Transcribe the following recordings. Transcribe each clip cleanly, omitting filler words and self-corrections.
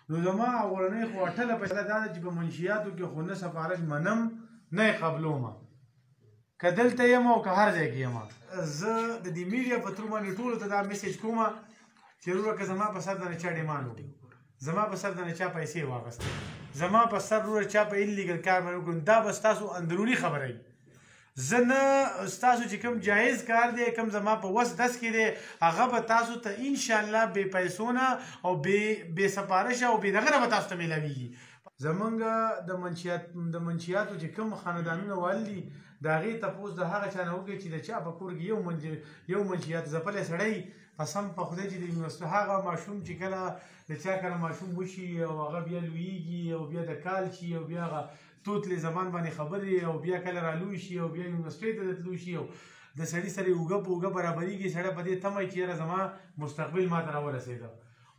نو زما اولنۍ خو اټله فیصله دا ده چې په منشیاتو کې خو نه سفارش منم نه یې قبلومه، که دلته یم او که هر ځای کې یم. زه د دې میډیا په ترو باندې ټولو ته دا میسیج کومه چې وروره که زما په سر د نه چا ډیمانډ وکړي، زما په سر د نه چا پیسې واخیستې، زما په سر وروره چا په انلیګل کار باندې وکړو، دا به ستاسو اندروني خبره وي. زه نه ستاسو چې کوم جایز کار دی، کوم زما په وس دس کې دی، هغه به تاسو ته انشاءالله بې پیسو نه او بې سفارشه او بې دغه نه به تاسو ته میلاویږي. زمونږ د منشیاتو چې کوم خاندانونه وال دي د هغې تپوس د هغه چا نه وکړئ چې د چا په کور کې یو منشیات ځپلی سړی قسم په خدای چې د یونیورسټي هغه ماشوم چې کله د چا کله ماشوم وشي او هغه بیا لویږي او بیا د کال شي او بیا هغه توتلې زمان باندې خبرې او بیا کله رالوی شي او بیا یونیورسټۍ ته تلو شي او د سړي سره اوږه په اوږه برابرېږي، سړی په دې تمه چې یاره زما مستقبل ما ته راورسېده.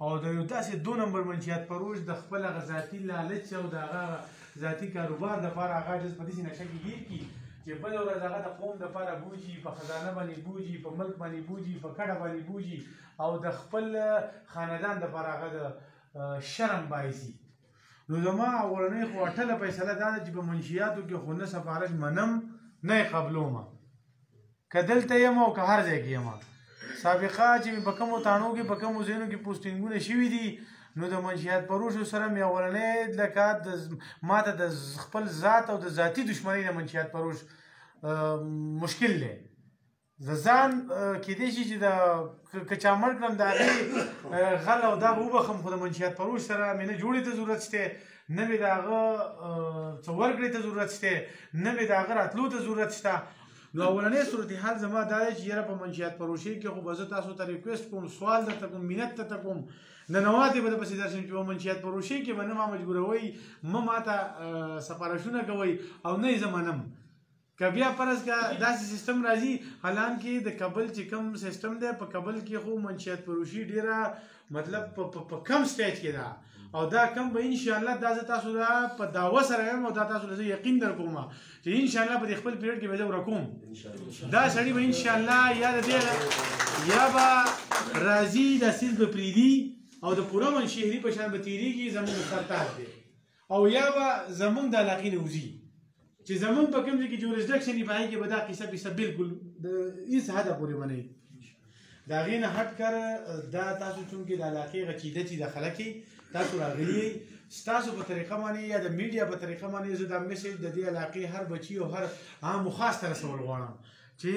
او د یو داسې 2 نمبر منشیات پروش د خپل هغه ذاتي لالچ او د هغه ذاتي کاروبار دپاره هغه جز په داسې نشه کې ګیر کړي چې بله ورځ هغه د قوم دپاره بوجي، په خزانه باندې بوجي، په ملک باندې بوجي، په کډه باندې بوجي او د خپل خاندان دپاره هغه د شرم باعثي. نو زما اولنۍ خو اټله فیصله دا ده چې په منشیاتو کې خو نه سفارش منم نه یې قبلومه، که دلته یم او که هر ځای کې یم. سابقه چې په کومو تاڼو کې په کومو ځایونو کې پوسټینګونه شوي دي نو د منشیات پروشو سره مې اولنۍ لکه ما ته د خپل ذات او د ذاتي دشمنۍ د منشیات پروش مشکل دی. د ځان کیدای شي چې که چا مړ کړم د هغې غل او دا به وبخم، خو د منشیات پروش سره مې نه جوړې ته ضرورت شته، نه مې د هغه څه ورکړې ته ضرورت شته، نه مې د هغه راتلو ته ضرورت شته. نو اولنۍ صورتحال زما دا دی چې یاره په منشیات پروشۍ کې خو به زه تاسو ته ریکویسټ کوم، سوال درته کوم، منت درته کوم، ننواتې به درپسې درشم چې په منشیات پروشۍ کې به نه ما مجبوروئ، مه ماته سفارشونه کوئ او نه یې زه منم. که بیا فرض که داسې سیستم راځي، حالانکې د کابل چې کوم سیستم دی په کابل کې خو منشیات پروشي ډېره مطلب په کم سټیج کې ده او دا کم به انشاءالله دا زه تاسو ته په دعوه سره یم او دا تاسو ته زه یقین در کوم چې انشاءالله په دې خپل پیریډ کې به زه ورکوم. دا سړي به انشاءالله یا د دې یا به راځي دا سیز به پرېږدي او د پوره منشهري په شان به تېرېږي، زموږ سرتار دی، او یا به زموږ د علاقې نه وځي چې زموږ په کوم ځای کې جورسډکشن وي په هغې کې به دا قصه پیسه بالکل د هېڅ حده پورې به نه وي. د هغې نه هټ کر دا تاسو چونکې د علاقې عقیده چې داخله کې تاسو راغلي یئ، ستاسو په طریقه باندې یا د میډیا په طریقه باندې زه دا میسیج د دې علاقې هر بچي او هر عام و خاص ته رسول غواړم چې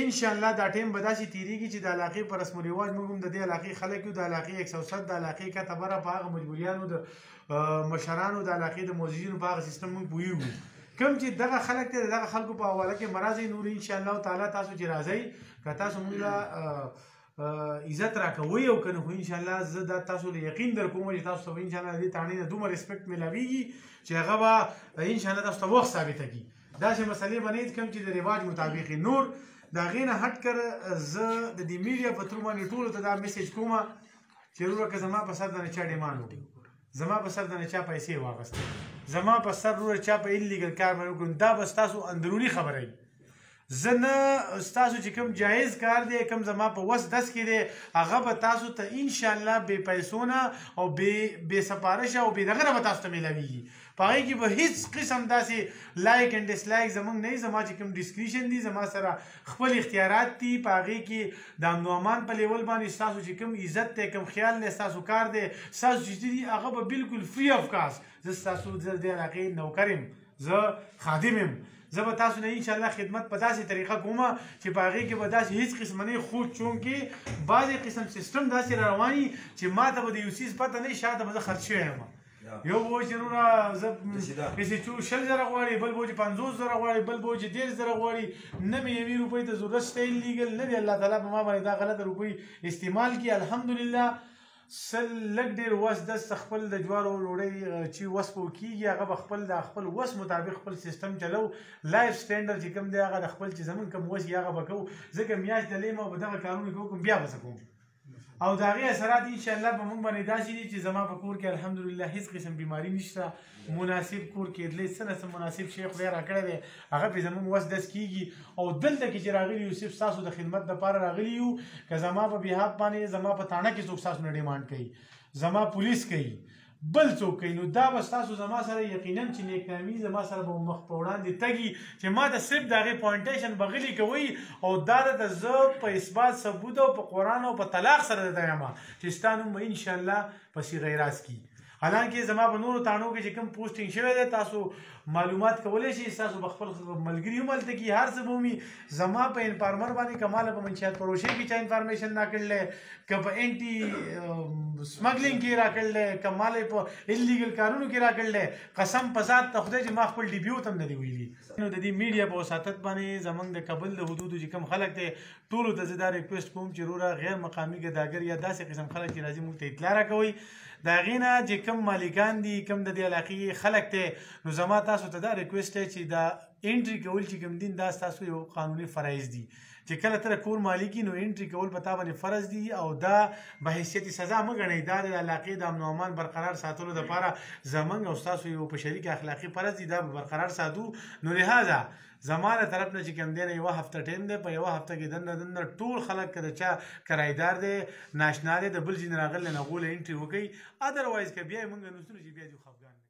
انشاءالله دا ټیم به داسې تېرېږي چې د علاقې په رسم و رواج موږ هم د دې علاقې خلک یو، د علاقې 107 د علاقې کتبره په هغه مجبوریانو د مشرانو د علاقې د موزیزینو په هغه سیستم موږ پوهېږو. کوم چې دغه خلک دی د دغه خلکو په حواله کې مرازئ نور انشاءالله تعالی تاسو چې راځئ که تاسو موږ له عزت راکوئ او که نه خو انشاءالله زه دا تاسو له یقین در کوم چې تاسو ته به انشاءالله د دې تاڼۍ نه دومره ریسپیکټ میلاویږي چې هغه به انشاءالله تاسو ته وخت ثابته کړي. داسې مسلې به نه وي کوم چې د رواج مطابق نور د هغې نه هټ کر زه د دې میډیا په ترو باندې ټولو ته دا میسیج کومه چې وروره که زما په سر د نه چا ډیمانډ وکړي، زما په سر د نه چا پیسې واخیستې، زما په سر وروره چا په انلیګل کار باندې وکړو، دا به ستاسو اندروني خبره وي. زه نه ستاسو چې کوم جایز کار دی، کوم زما په وس دس کې دی، هغه به تاسو ته انشاءالله بې پیسو نه او بې سفارشه او بې دغه نه به تاسو ته میلاویږي. په هغې کې به هېڅ قسم داسې لایک اینډ ډسلایک زموږ نه وي. زما چې کوم ډسکریشن دي زما سره خپل اختیارات دي، په هغې کې د امن و امان په لیول باندې ستاسو چې کوم عزت دی، کوم خیال دی، ستاسو کار دی، ستاسو چې دي هغه به بالکل فري اف کاست. زه ستاسو د دې علاقې نوکر یم، زه خادم یم، زه به تاسو نه انشاءالله خدمت په داسې طریقه کومه چې په هغې کې به داسې هېڅ قسمه نه خو چونکې بعضې قسم سیستم داسې را روان وي چې ما ته به د یو څیز پته نه وي، شاته به زه خرڅ شوی یم. یو به وایي چې وروره زه پیسې 20,000 غواړي، بل به وایي چې 50,000 غواړي، بل به وایي چې 1,000 غواړي، نه مې یوې روپۍ ته ضرورت شته انلیګل نه دی. الله تعالی په ما باندې دا غلطه روپۍ استعمال کړي الحمدلله. لږ ډېر وس دسته خپل د جوارو ډوډۍ چې وس به کېږي هغه به خپل د خپل وس مطابق خپل سیستم چلو. لایف سټنډرډ چې کوم دی هغه د خپل چې زموږ کوم وس هغه به کوو. ځکه میاشت د لیمه به دغه کارونه کوم بیا به څه کوم او د هغې اثرات انشاءالله په موږ باندې داسې دي چې زما په کور کې الحمدلله هېڅ قسم بیماري نشته. مناسب کور کېدلی څه نه څه مناسب شی خدای راکړی دی، هغه پرې زموږ وس دس کېږي. او دلته کې چې راغلي یو صرف ستاسو د خدمت دپاره راغلي یو. که زما په بهاف باندې زما په تاڼه کې څوک ستاسو نه ډیمانډ کوي، زما پولیس کوي، بل څوک کوي نو دا به ستاسو زما سره یقینا چې نیکنامي زما سره به مخ په وړاندې تګي چې ما ته صرف د هغې پوینټیشن به غلي کوئ او دا درته زه په اثبات ثبوت او په قرآن او په طلاق سره درته یم چې ستا نوم به انشاءالله په صیغه راز کي حالانکه زما په نورو تاڼو کې چې کوم پوسټینګ شوی دی تاسو معلومات کولی شئ ستاسو به خپل ملګري هم هلته کي هر څه به ومي زما په انفارمر باندې که ماله په منشیات پروژې کې چا انفارمیشن راکړلی که په انټي سمګلینګ کې راکړلی که ماله په انلیګل کارونو کې راکړلی قسم په ذات ته خدای چې ما خپل ډیبیوت هم نه دی ویلي نو د دې میډیا په وساطت باندې زموږ د کابل د حدودو چې کوم خلک دی ټولو ته زه دا ریکویسټ کوم چې وروره غیر مقامي ګداګر یا داسې قسم خلک چې راځي موږ ته اطلاع راکوئ د هغې نه چې کوم مالکان دي کوم د دې علاقې خلک دی نو زما تاسو ته دا ریکویسټ دی چې دا انټري کول چې کوم دین دا ستاسو یو قانوني فرایض دي چې کله ته کور مالکي نو انټري کول په تا باندې فرض دي او دا به حیثیت سزا مه ګڼئ دا د علاقې د امن و امان برقرار ساتلو دپاره زموږ او ستاسو یو په شریک اخلاقي فرض دي دا به برقرار ساتو نو لهذا زما له طرف نه چې کوم دی نه یوه هفته ټایم دی په یوه هفته کې دننه ټول خلک که د چا کرایدار دی ناشنا دی د بل ځای نه راغلی نه هغو له انټري وکوئ ادروایز که بیا یې مونږ نوڅو چې بیا دې خفګان